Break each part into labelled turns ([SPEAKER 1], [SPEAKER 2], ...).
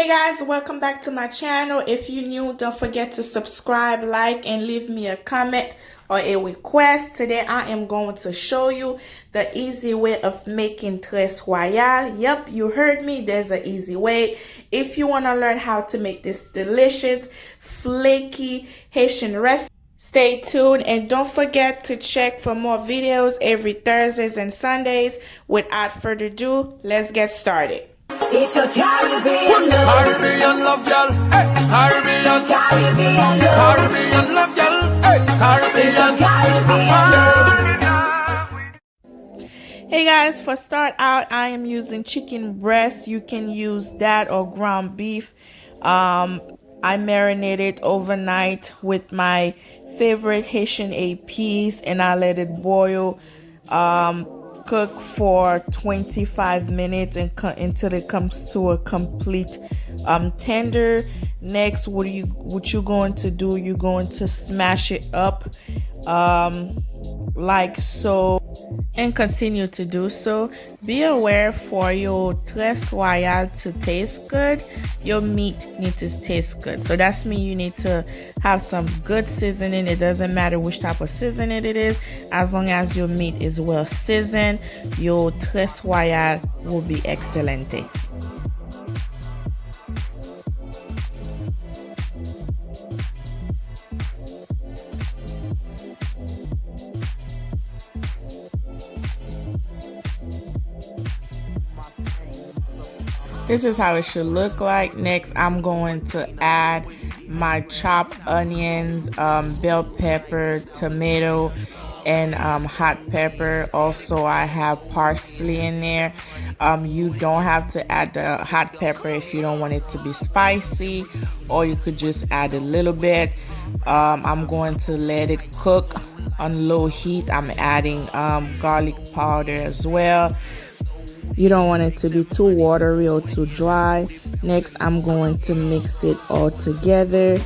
[SPEAKER 1] Hey guys, welcome back to my channel. If you're new, don't forget to subscribe, like, and leave me a comment or a request. Today I am going to show you the easy way of making tres royale. Yep, you heard me. There's an easy way. If you want to learn how to make this delicious, flaky Haitian recipe, stay tuned and don't forget to check for more videos every Thursdays and Sundays. Without further ado, let's get started.
[SPEAKER 2] It's a Caribbean love.
[SPEAKER 3] Caribbean love, girl. Hey, Caribbean.
[SPEAKER 2] Caribbean love.
[SPEAKER 3] Caribbean love, girl. Hey,
[SPEAKER 2] It's a
[SPEAKER 3] Caribbean.
[SPEAKER 2] Caribbean love.
[SPEAKER 1] Hey guys, for start out, I am using chicken breast. You can use that or ground beef. I marinated overnight with my favorite Haitian APs and I let it boil. Cook for 25 minutes and until it comes to a complete tender. Next, what you going to do, you're going to smash it up like so and continue to do so. Be aware, for your tres royale to taste good, your meat needs to taste good. So that's mean you need to have some good seasoning. It doesn't matter which type of seasoning it is, as long as your meat is well seasoned, your tres royale will be excelente. This is how it should look like. Next, I'm going to add my chopped onions, bell pepper, tomato, and hot pepper. Also, I have parsley in there. You don't have to add the hot pepper if you don't want it to be spicy, or you could just add a little bit. I'm going to let it cook on low heat. I'm adding garlic powder as well. You don't want it to be too watery or too dry. Next, I'm going to mix it all together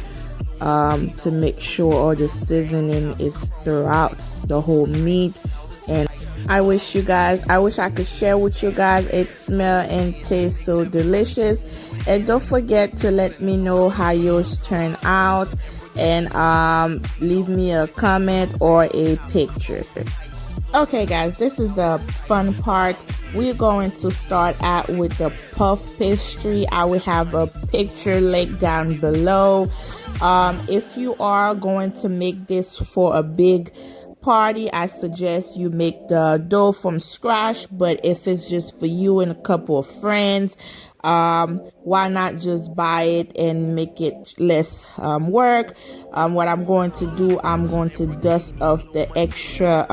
[SPEAKER 1] to make sure all the seasoning is throughout the whole meat. And I wish I could share with you guys. It smells and tastes so delicious. And don't forget to let me know how yours turn out and leave me a comment or a picture. Okay guys, this is the fun part. We're going to start out with the puff pastry. I will have a picture link down below. If you are going to make this for a big party, I suggest you make the dough from scratch. But if it's just for you and a couple of friends, why not just buy it and make it less work? What I'm going to do, I'm going to dust off the extra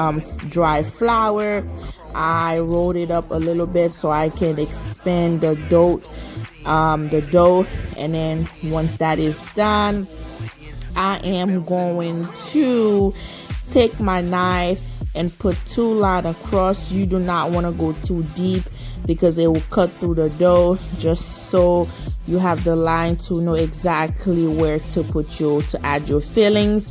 [SPEAKER 1] dry flour. I rolled it up a little bit so I can expand the dough, and then once that is done, I am going to take my knife and put 2 lines across. You do not want to go too deep because it will cut through the dough, just so you have the line to know exactly where to add your fillings.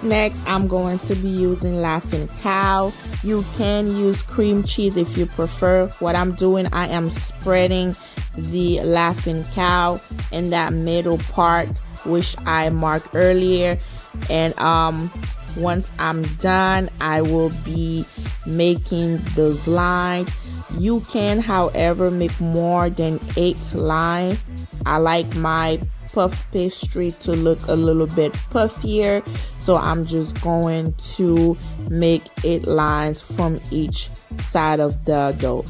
[SPEAKER 1] Next, I'm going to be using Laughing Cow. You can use cream cheese if you prefer. What I'm doing, I am spreading the Laughing Cow in that middle part, which I marked earlier. And once I'm done, I will be making those lines. You can, however, make more than 8 lines. I like my puff pastry to look a little bit puffier, so I'm just going to make 8 lines from each side of the dough.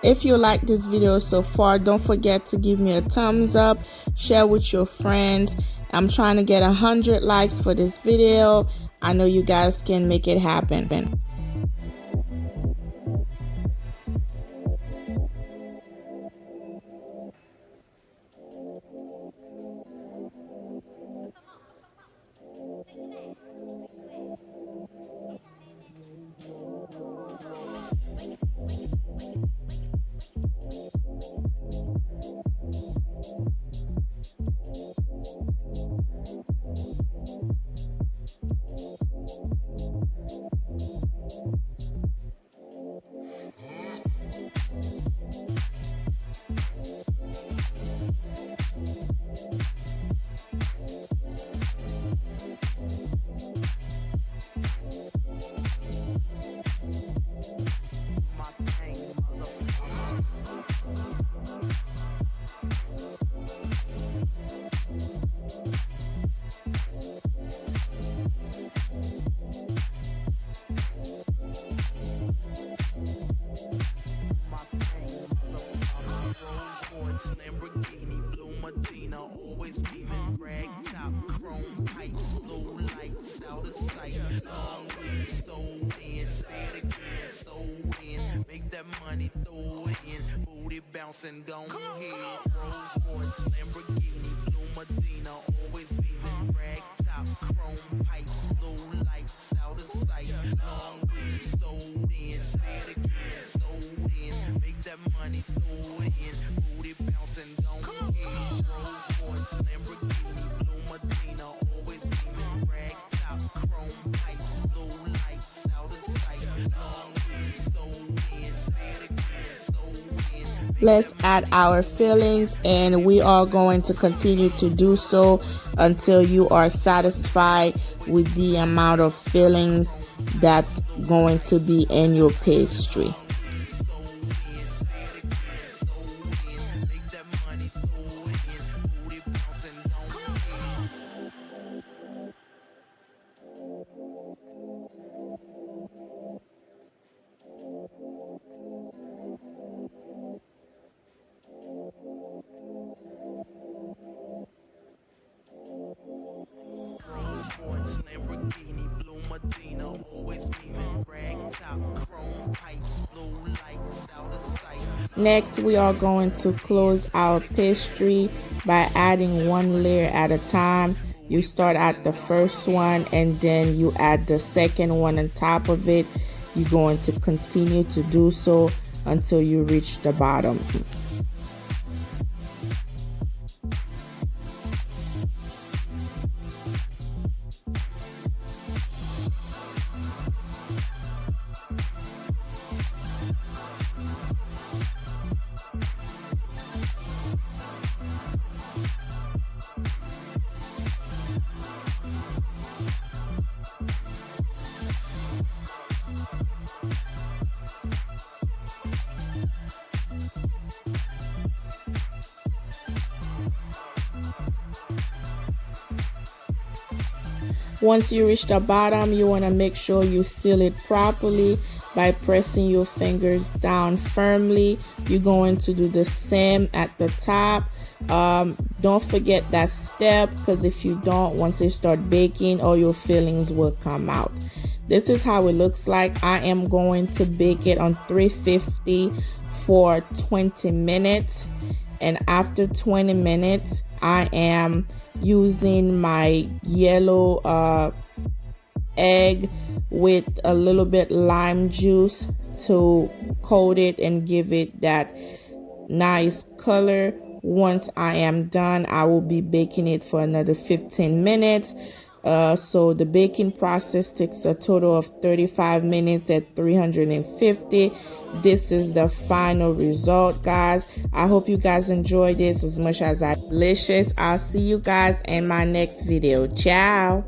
[SPEAKER 1] If you like this video so far, don't forget to give me a thumbs up, share with your friends. I'm trying to get 100 likes for this video. I know you guys can make it happen.
[SPEAKER 3] Medina, always beaming, rag top, chrome pipes, blue lights, out of sight. Long weed, sold in, say it again, sold in. Make that money, throw it in. Booty bouncing, go ahead. Rolls Royce, Lamborghini, blue Medina, always beaming, rag top, chrome pipes, blue lights, out of sight. Long weed, sold in, say it again, sold in. Make that money, throw it in. Booty bouncing, go ahead. Rolls Royce, Lamborghini, blue Medina, always beaming, rag top, chrome pipes, blue lights, out of sight. Long weed, sold in, say it again, sold in.
[SPEAKER 1] Let's add our fillings, and we are going to continue to do so until you are satisfied with the amount of fillings that's going to be in your pastry.
[SPEAKER 3] Lamborghini, blue Medina, always beaming, rag top, chrome pipes, blue lights, out of sight.
[SPEAKER 1] Next, we are going to close our pastry by adding one layer at a time. You start at the first one and then you add the second one on top of it. You're going to continue to do so until you reach the bottom. Once you reach the bottom, you want to make sure you seal it properly by pressing your fingers down firmly. You're going to do the same at the top. Don't forget that step, because if you don't, once you start baking, all your fillings will come out. This is how it looks like. I am going to bake it on 350 for 20 minutes, and after 20 minutes I am using my yellow egg with a little bit lime juice to coat it and give it that nice color. Once I am done, I will be baking it for another 15 minutes. So the baking process takes a total of 35 minutes at 350. This is the final result, guys. I hope you guys enjoyed this as much as I delicious. I'll see you guys in my next video. Ciao.